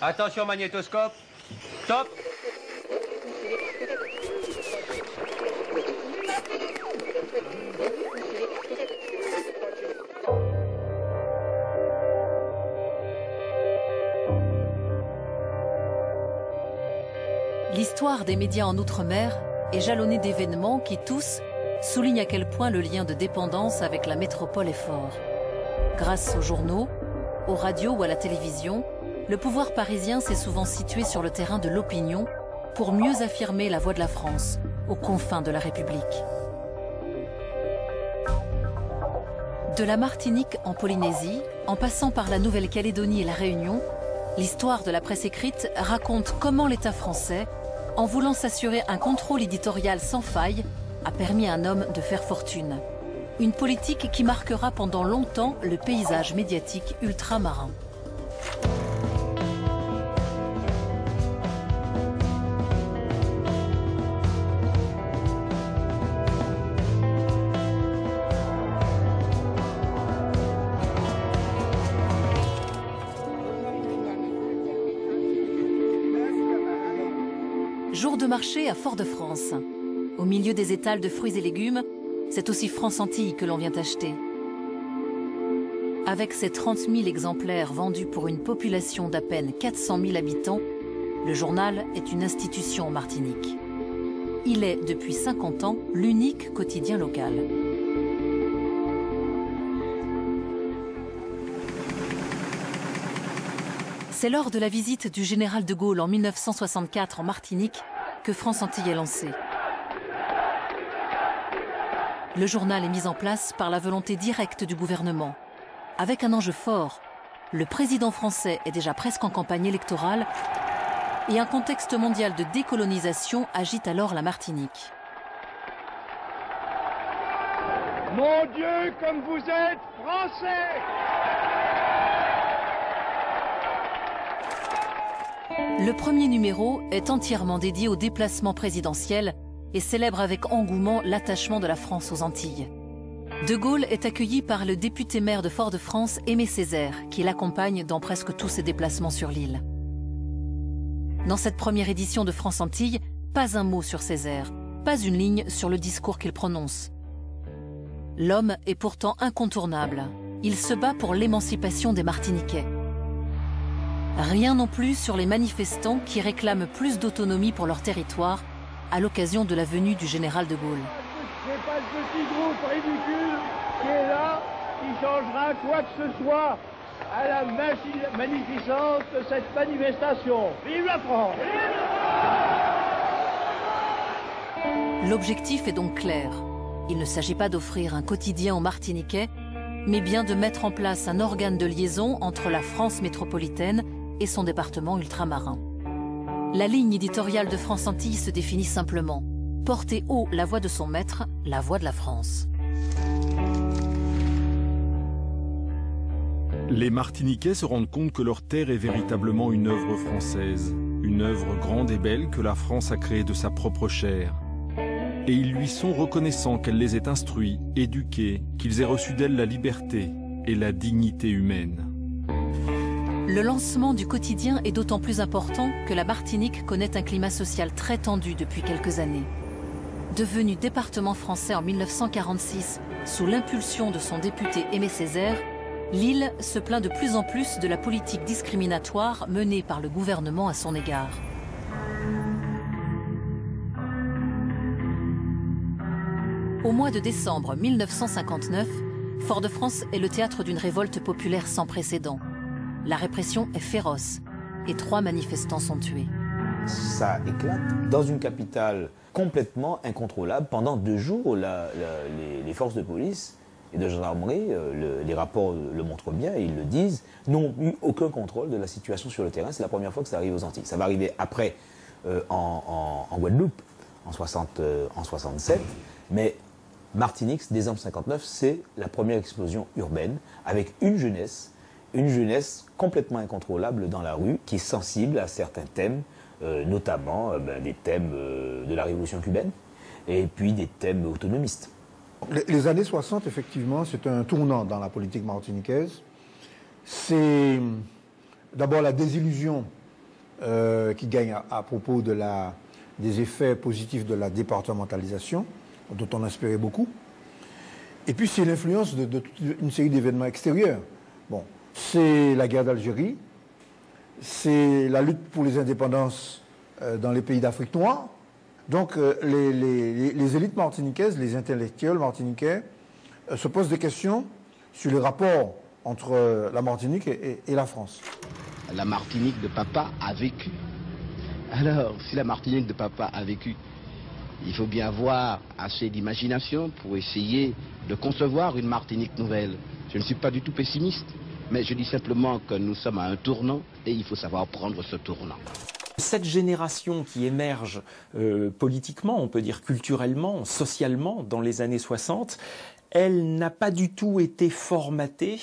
Attention magnétoscope. Top. L'histoire des médias en Outre-mer est jalonnée d'événements qui, tous, soulignent à quel point le lien de dépendance avec la métropole est fort. Grâce aux journaux, aux radios ou à la télévision, le pouvoir parisien s'est souvent situé sur le terrain de l'opinion pour mieux affirmer la voix de la France aux confins de la République. De la Martinique en Polynésie, en passant par la Nouvelle-Calédonie et la Réunion, l'histoire de la presse écrite raconte comment l'État français, en voulant s'assurer un contrôle éditorial sans faille, a permis à un homme de faire fortune. Une politique qui marquera pendant longtemps le paysage médiatique ultramarin. Jour de marché à Fort-de-France. Au milieu des étals de fruits et légumes, c'est aussi France-Antilles que l'on vient acheter. Avec ses 30 000 exemplaires vendus pour une population d'à peine 400 000 habitants, le journal est une institution en Martinique. Il est, depuis 50 ans, l'unique quotidien local. C'est lors de la visite du général de Gaulle en 1964 en Martinique que France-Antilles est lancée. Le journal est mis en place par la volonté directe du gouvernement. Avec un enjeu fort, le président français est déjà presque en campagne électorale et un contexte mondial de décolonisation agite alors la Martinique. Mon Dieu, comme vous êtes français! Le premier numéro est entièrement dédié au déplacement présidentiel et célèbre avec engouement l'attachement de la France aux Antilles. De Gaulle est accueilli par le député maire de Fort-de-France, Aimé Césaire, qui l'accompagne dans presque tous ses déplacements sur l'île. Dans cette première édition de France-Antilles, pas un mot sur Césaire, pas une ligne sur le discours qu'il prononce. L'homme est pourtant incontournable. Il se bat pour l'émancipation des Martiniquais. Rien non plus sur les manifestants qui réclament plus d'autonomie pour leur territoire à l'occasion de la venue du général de Gaulle. C'est pas ce petit groupe ridicule qui est là qui changera quoi que ce soit à la magnificence de cette manifestation. Vive la France! L'objectif est donc clair. Il ne s'agit pas d'offrir un quotidien aux Martiniquais, mais bien de mettre en place un organe de liaison entre la France métropolitaine et son département ultramarin. La ligne éditoriale de France-Antilles se définit simplement. Porter haut la voix de son maître, la voix de la France. Les Martiniquais se rendent compte que leur terre est véritablement une œuvre française, une œuvre grande et belle que la France a créée de sa propre chair. Et ils lui sont reconnaissants qu'elle les ait instruits, éduqués, qu'ils aient reçu d'elle la liberté et la dignité humaine. Le lancement du quotidien est d'autant plus important que la Martinique connaît un climat social très tendu depuis quelques années. Devenu département français en 1946, sous l'impulsion de son député Aimé Césaire, l'île se plaint de plus en plus de la politique discriminatoire menée par le gouvernement à son égard. Au mois de décembre 1959, Fort-de-France est le théâtre d'une révolte populaire sans précédent. La répression est féroce et 3 manifestants sont tués. Ça éclate dans une capitale complètement incontrôlable. Pendant 2 jours, les forces de police et de gendarmerie, les rapports le montrent bien et ils le disent, n'ont eu aucun contrôle de la situation sur le terrain. C'est la première fois que ça arrive aux Antilles. Ça va arriver après en Guadeloupe, en 67, mais Martinique, décembre 59, c'est la première explosion urbaine avec une jeunesse complètement incontrôlable dans la rue, qui est sensible à certains thèmes, notamment des thèmes de la révolution cubaine, et puis des thèmes autonomistes. Les années 60, effectivement, c'est un tournant dans la politique martiniquaise. C'est d'abord la désillusion qui gagne à propos des effets positifs de la départementalisation, dont on inspirait beaucoup. Et puis c'est l'influence de toute une série d'événements extérieurs. Bon, c'est la guerre d'Algérie, c'est la lutte pour les indépendances dans les pays d'Afrique noire. Donc les élites martiniquaises, les intellectuels martiniquais se posent des questions sur les rapports entre la Martinique et la France. La Martinique de papa a vécu. Alors, si la Martinique de papa a vécu, il faut bien avoir assez d'imagination pour essayer de concevoir une Martinique nouvelle. Je ne suis pas du tout pessimiste, mais je dis simplement que nous sommes à un tournant et il faut savoir prendre ce tournant. Cette génération qui émerge politiquement, on peut dire culturellement, socialement, dans les années 60, elle n'a pas du tout été formatée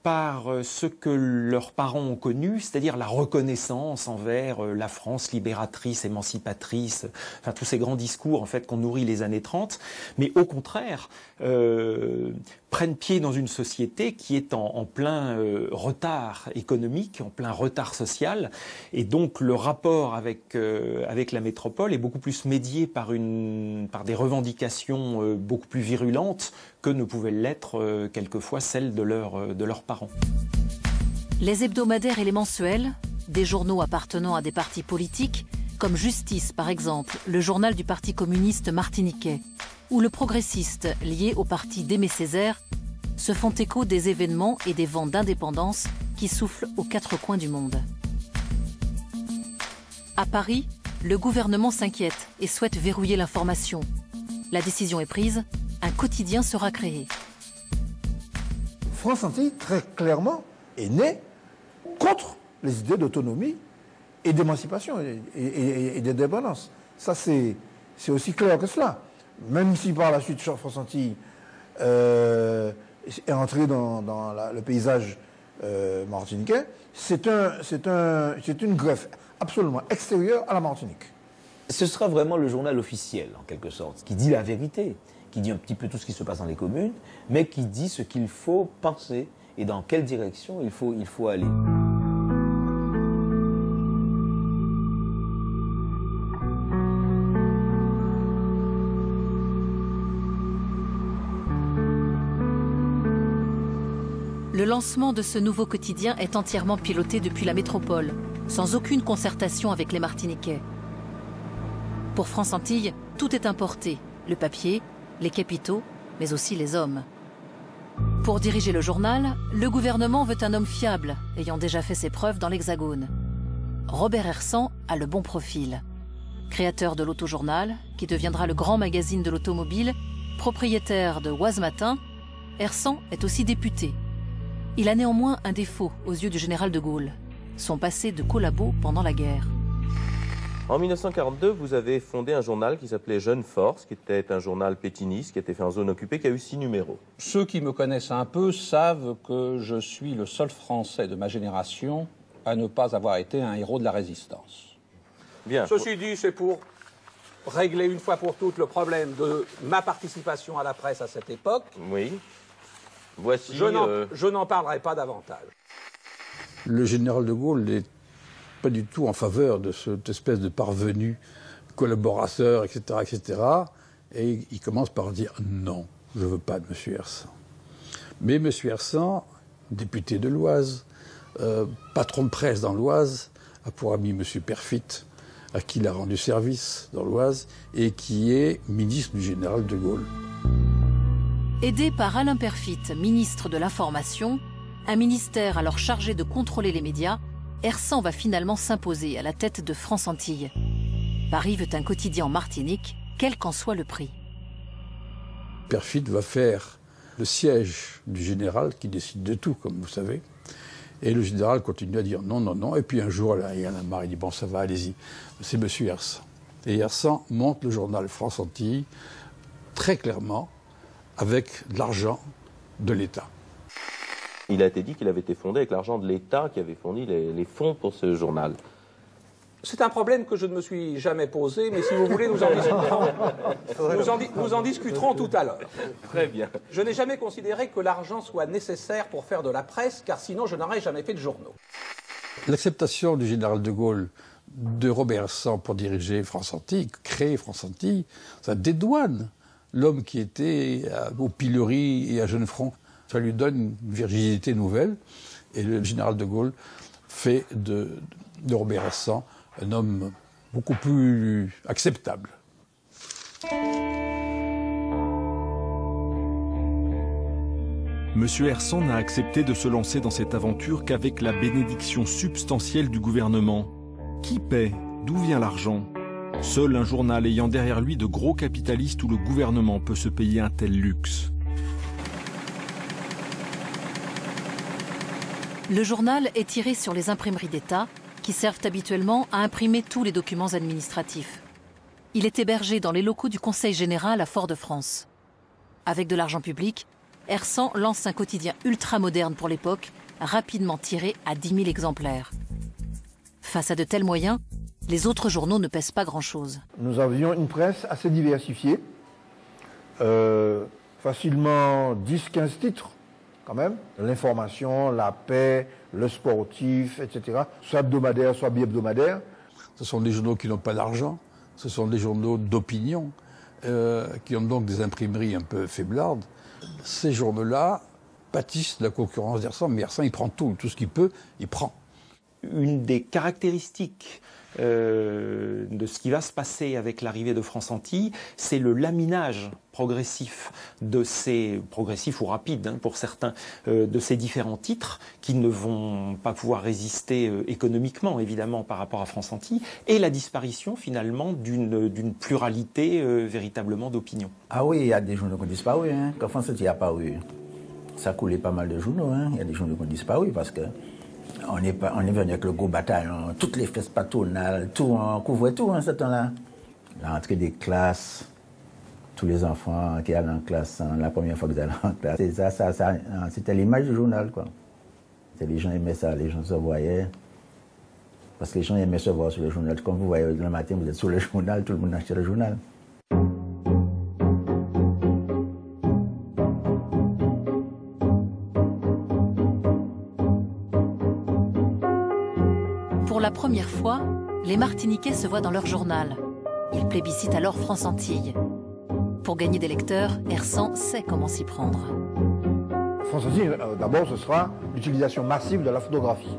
par ce que leurs parents ont connu, c'est-à-dire la reconnaissance envers la France libératrice, émancipatrice, enfin tous ces grands discours en fait qu'on nourrit les années 30, mais au contraire prennent pied dans une société qui est en plein retard économique, en plein retard social, et donc le rapport avec la métropole est beaucoup plus médié par des revendications beaucoup plus virulentes que ne pouvaient l'être quelquefois celles de leurs parents. Les hebdomadaires et les mensuels, des journaux appartenant à des partis politiques, comme Justice par exemple, le journal du Parti communiste martiniquais, ou Le Progressiste, lié au parti d'Aimé Césaire, se font écho des événements et des vents d'indépendance qui soufflent aux quatre coins du monde. À Paris, le gouvernement s'inquiète et souhaite verrouiller l'information. La décision est prise, un quotidien sera créé. France Antilles, très clairement, est née contre les idées d'autonomie et d'émancipation et d'indépendance. Ça, c'est aussi clair que cela. Même si par la suite, France Antilles est entré dans le paysage martiniquais, c'est une greffe absolument extérieure à la Martinique. Ce sera vraiment le journal officiel, en quelque sorte, qui dit la vérité, qui dit un petit peu tout ce qui se passe dans les communes, mais qui dit ce qu'il faut penser et dans quelle direction il faut aller. Le lancement de ce nouveau quotidien est entièrement piloté depuis la métropole, sans aucune concertation avec les Martiniquais. Pour France Antilles, tout est importé, le papier, les capitaux, mais aussi les hommes. Pour diriger le journal, le gouvernement veut un homme fiable, ayant déjà fait ses preuves dans l'Hexagone. Robert Hersant a le bon profil. Créateur de l'Autojournal, qui deviendra le grand magazine de l'automobile, propriétaire de Oise Matin, Hersant est aussi député. Il a néanmoins un défaut aux yeux du général de Gaulle, son passé de collabo pendant la guerre. En 1942, vous avez fondé un journal qui s'appelait Jeune Force, qui était un journal pétiniste, qui était fait en zone occupée, qui a eu 6 numéros. Ceux qui me connaissent un peu savent que je suis le seul Français de ma génération à ne pas avoir été un héros de la résistance. Bien. Ceci dit, c'est pour régler une fois pour toutes le problème de ma participation à la presse à cette époque. Oui. Voici... Je n'en parlerai pas davantage. Le général de Gaulle n'est pas du tout en faveur de cette espèce de parvenu collaborateur, etc., etc. Et il commence par dire non, je ne veux pas de M. Hersant. Mais M. Hersant, député de l'Oise, patron de presse dans l'Oise, a pour ami M. Perfit, à qui il a rendu service dans l'Oise, et qui est ministre du général de Gaulle. Aidé par Alain Perfit, ministre de l'Information, un ministère alors chargé de contrôler les médias, Hersant va finalement s'imposer à la tête de France Antilles. Paris veut un quotidien en Martinique, quel qu'en soit le prix. Perfit va faire le siège du général qui décide de tout, comme vous savez. Et le général continue à dire non, non, non. Et puis un jour, là, il y en a marre, il dit bon, ça va, allez-y. C'est M. Hersant. Et Hersant monte le journal France Antilles très clairement avec de l'argent de l'État. Il a été dit qu'il avait été fondé avec l'argent de l'État qui avait fourni les fonds pour ce journal. C'est un problème que je ne me suis jamais posé, mais si vous voulez, nous en discuterons tout à l'heure. Très bien. Je n'ai jamais considéré que l'argent soit nécessaire pour faire de la presse, car sinon je n'aurais jamais fait de journaux. L'acceptation du général de Gaulle de Robert Hersan pour diriger France-Antilles, créer France-Antilles, ça dédouane l'homme qui était au pilori et à Jeune-Front. Ça lui donne une virginité nouvelle. Et le général de Gaulle fait de Robert Hersan un homme beaucoup plus acceptable. Monsieur Hersan n'a accepté de se lancer dans cette aventure qu'avec la bénédiction substantielle du gouvernement. Qui paie? D'où vient l'argent? Seul un journal ayant derrière lui de gros capitalistes où le gouvernement peut se payer un tel luxe. Le journal est tiré sur les imprimeries d'État qui servent habituellement à imprimer tous les documents administratifs. Il est hébergé dans les locaux du Conseil général à Fort-de-France. Avec de l'argent public, Hersan lance un quotidien ultramoderne pour l'époque, rapidement tiré à 10 000 exemplaires. Face à de tels moyens, les autres journaux ne pèsent pas grand-chose. Nous avions une presse assez diversifiée, facilement 10-15 titres quand même, l'information, la paix, le sportif, etc., soit hebdomadaire, soit bi-hebdomadaire. Ce sont des journaux qui n'ont pas d'argent, ce sont des journaux d'opinion, qui ont donc des imprimeries un peu faiblardes. Ces journaux-là pâtissent de la concurrence d'Hersan, mais Hersan, il prend tout ce qu'il peut, il prend. Une des caractéristiques de ce qui va se passer avec l'arrivée de France-Antilles, c'est le laminage progressif de ces, progressif ou rapide hein, pour certains, de ces différents titres qui ne vont pas pouvoir résister économiquement évidemment par rapport à France-Antilles, et la disparition finalement d'une pluralité véritablement d'opinion. Ah oui, il y a des journaux qui ont disparu. Hein. Quand France-Antilles a paru, ça coulait pas mal de journaux. Hein. Il y a des journaux qui ont disparu parce que on est venu avec le gros bataillon, toutes les fesses patronales, tout, on couvrait tout en ce temps-là. L'entrée des classes, tous les enfants qui allaient en classe, la première fois qu'ils allaient en classe, c'était l'image du journal, quoi. Les gens aimaient ça, les gens se voyaient. Parce que les gens aimaient se voir sur le journal. Comme vous voyez le matin, vous êtes sur le journal, tout le monde achetait le journal. Pour la première fois, les Martiniquais se voient dans leur journal. Ils plébiscitent alors France-Antilles. Pour gagner des lecteurs, Hersan sait comment s'y prendre. France-Antilles, d'abord, ce sera l'utilisation massive de la photographie.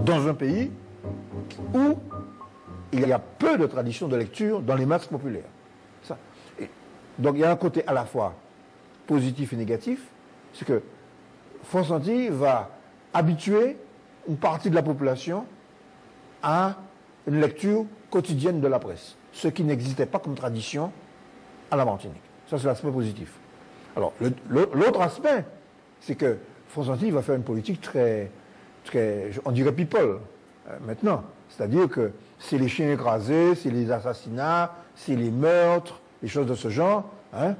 Dans un pays où il y a peu de tradition de lecture dans les masses populaires. Ça. Donc il y a un côté à la fois positif et négatif, c'est que France-Antilles va habituer une partie de la population à une lecture quotidienne de la presse, ce qui n'existait pas comme tradition à la Martinique. Ça, c'est l'aspect positif. Alors, l'autre aspect, c'est que France-Antilles va faire une politique très, on dirait people, maintenant. C'est-à-dire que c'est les chiens écrasés, c'est les assassinats, c'est les meurtres, les choses de ce genre, hein,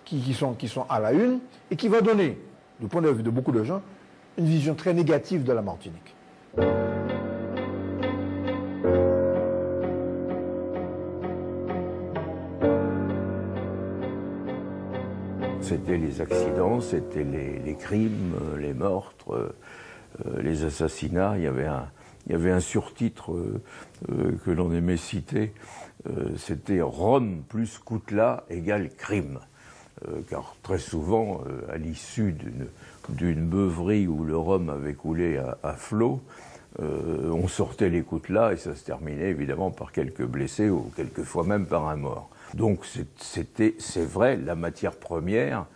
qui sont à la une, et qui va donner, du point de vue de beaucoup de gens, une vision très négative de la Martinique. C'était les accidents, c'était les crimes, les meurtres, les assassinats. Il y avait un surtitre que l'on aimait citer, c'était Rome plus Koutla égale crime. Car très souvent, à l'issue d'une beuverie où le rhum avait coulé à flot, on sortait les Koutlas et ça se terminait évidemment par quelques blessés ou quelquefois même par un mort. Donc c'est vrai, la matière première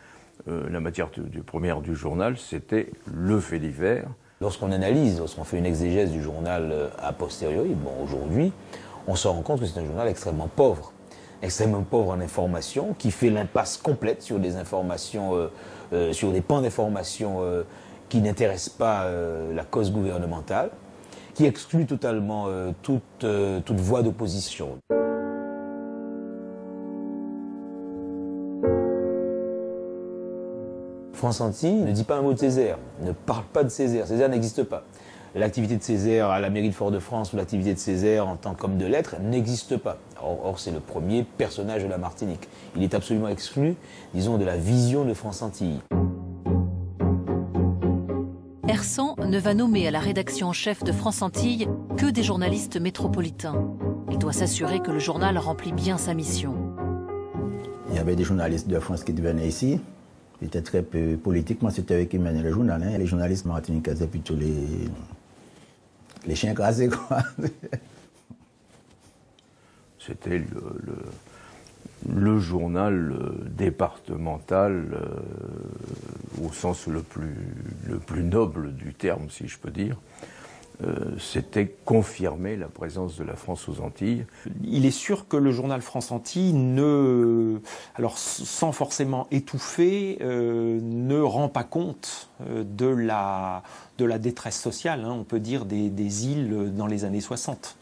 du journal, c'était le fait divers. Lorsqu'on analyse, lorsqu'on fait une exégèse du journal a posteriori, bon, aujourd'hui, on se rend compte que c'est un journal extrêmement pauvre en information, qui fait l'impasse complète sur des informations, sur des pans d'information qui n'intéressent pas la cause gouvernementale, qui exclut totalement toute voie d'opposition. France-Antilles ne dit pas un mot de Césaire, ne parle pas de Césaire. Césaire n'existe pas. L'activité de Césaire à la mairie de Fort-de-France ou l'activité de Césaire en tant qu'homme de lettres n'existe pas. Or c'est le premier personnage de la Martinique. Il est absolument exclu, disons, de la vision de France-Antilles. Hersant ne va nommer à la rédaction en chef de France Antilles que des journalistes métropolitains. Il doit s'assurer que le journal remplit bien sa mission. Il y avait des journalistes de France qui venaient ici. C'était très peu politiquement, c'était eux qui menaient le journal. Hein. Les journalistes martiniquais, c'est plutôt les chiens crasés, quoi. C'était le journal départemental au sens le plus noble du terme, si je peux dire. C'était confirmer la présence de la France aux Antilles. Il est sûr que le journal France Antilles, alors sans forcément étouffer, ne rend pas compte de la détresse sociale, hein, on peut dire, des îles dans les années 60.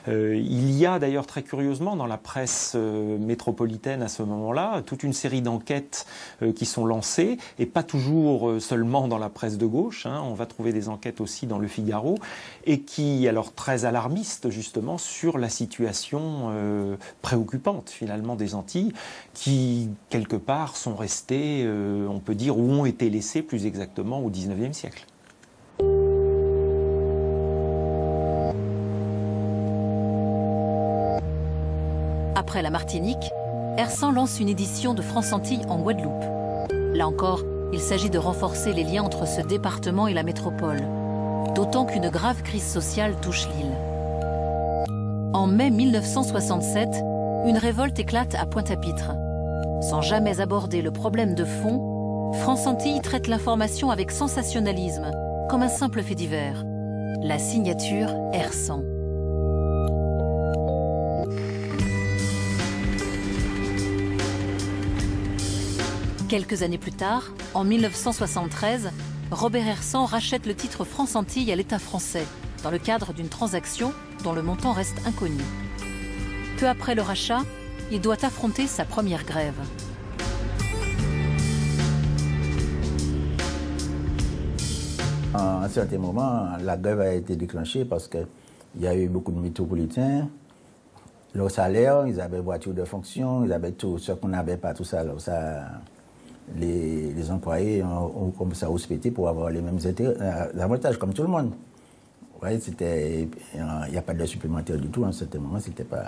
Il y a d'ailleurs très curieusement dans la presse métropolitaine à ce moment-là toute une série d'enquêtes qui sont lancées, et pas toujours seulement dans la presse de gauche, hein, on va trouver des enquêtes aussi dans Le Figaro, et qui, alors très alarmistes justement, sur la situation préoccupante finalement des Antilles, qui quelque part sont restées, on peut dire, ou ont été laissées plus exactement au XIXe siècle. Après la Martinique, Hersant lance une édition de France Antilles en Guadeloupe. Là encore, il s'agit de renforcer les liens entre ce département et la métropole, d'autant qu'une grave crise sociale touche l'île. En mai 1967, une révolte éclate à Pointe-à-Pitre. Sans jamais aborder le problème de fond, France Antilles traite l'information avec sensationnalisme, comme un simple fait divers. La signature Hersant. Quelques années plus tard, en 1973, Robert Hersant rachète le titre France Antilles à l'État français, dans le cadre d'une transaction dont le montant reste inconnu. Peu après le rachat, il doit affronter sa première grève. À un certain moment, la grève a été déclenchée parce qu'il y a eu beaucoup de métropolitains. Leur salaire, ils avaient voiture de fonction, ils avaient tout ce qu'on n'avait pas, tout ça. Alors ça, les employés ont comme ça houspété pour avoir les mêmes avantages comme tout le monde. Vous voyez, il n'y a pas de supplémentaire du tout. À un certain moment, c'était pas.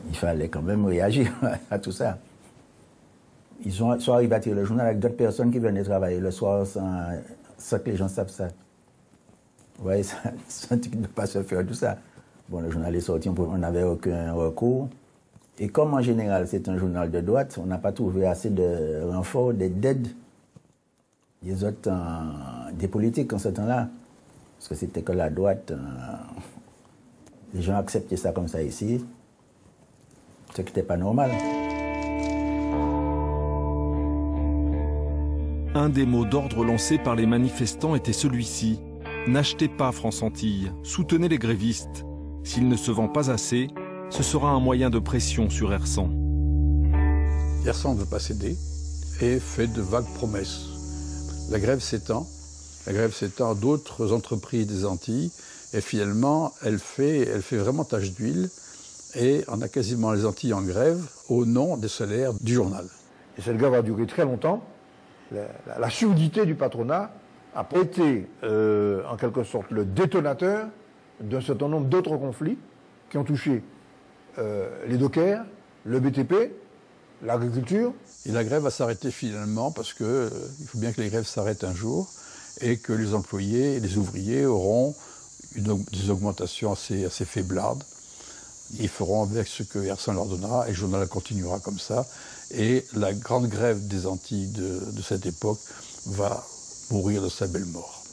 Il fallait quand même réagir à tout ça. Ils sont arrivés à tirer le journal avec d'autres personnes qui venaient travailler le soir sans que les gens savent ça. Vous voyez, ça ne peut pas se faire tout ça. Bon, le journal est sorti, on n'avait aucun recours. Et comme en général c'est un journal de droite, on n'a pas trouvé assez de renforts, d'aide des autres, des politiques en ce temps-là. Parce que c'était que la droite, les gens acceptaient ça comme ça ici, ce qui n'était pas normal. Un des mots d'ordre lancés par les manifestants était celui-ci. N'achetez pas France Antilles, soutenez les grévistes. S'il ne se vend pas assez, ce sera un moyen de pression sur Hersant. Hersant ne veut pas céder et fait de vagues promesses. La grève s'étend à d'autres entreprises des Antilles et finalement elle fait vraiment tache d'huile et on a quasiment les Antilles en grève au nom des salaires du journal. Et cette grève a duré très longtemps. La surdité du patronat a été en quelque sorte le détonateur d'un certain nombre d'autres conflits qui ont touché les dockers, le BTP, l'agriculture. Et la grève va s'arrêter finalement parce qu'il faut bien que les grèves s'arrêtent un jour et que les employés et les ouvriers auront des augmentations assez faiblardes. Ils feront avec ce que Hersant leur donnera et le journal continuera comme ça. Et la grande grève des Antilles de cette époque va mourir de sa belle mort.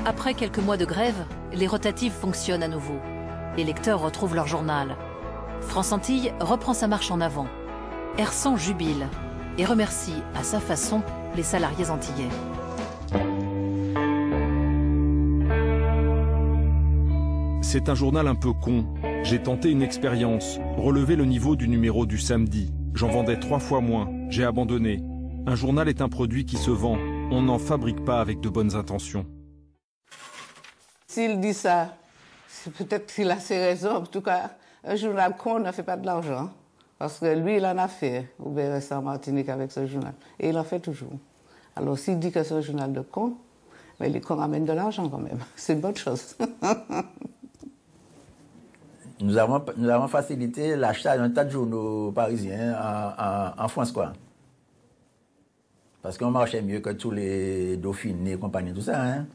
Après quelques mois de grève, les rotatives fonctionnent à nouveau. Les lecteurs retrouvent leur journal. France Antilles reprend sa marche en avant. Hersant jubile et remercie à sa façon les salariés antillais. C'est un journal un peu con. J'ai tenté une expérience, relever le niveau du numéro du samedi. J'en vendais 3 fois moins, j'ai abandonné. Un journal est un produit qui se vend. On n'en fabrique pas avec de bonnes intentions. S'il dit ça, peut-être qu'il a ses raisons. En tout cas, un journal con ne fait pas de l'argent. Parce que lui, il en a fait au BRS en Martinique avec ce journal. Et il en fait toujours. Alors s'il dit que c'est un journal de con, mais les cons ramènent de l'argent quand même. C'est une bonne chose. Nous avons facilité l'achat d'un tas de journaux parisiens en France, quoi. Parce qu'on marchait mieux que tous les Dauphinés et compagnie, tout ça. Hein.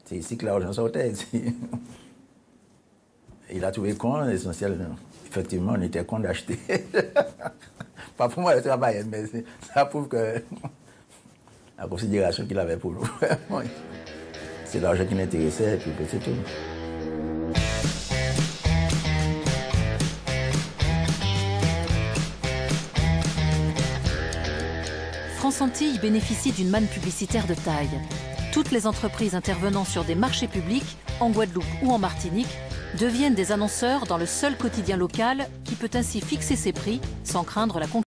C'est ici que l'argent sortait. Il a trouvé con, l'essentiel. Effectivement, on était con d'acheter. Pas pour moi le travail, mais ça prouve que la considération qu'il avait pour nous. C'est l'argent qui l'intéressait, et puis c'est tout. France Antilles bénéficie d'une manne publicitaire de taille. Toutes les entreprises intervenant sur des marchés publics, en Guadeloupe ou en Martinique, deviennent des annonceurs dans le seul quotidien local qui peut ainsi fixer ses prix sans craindre la concurrence.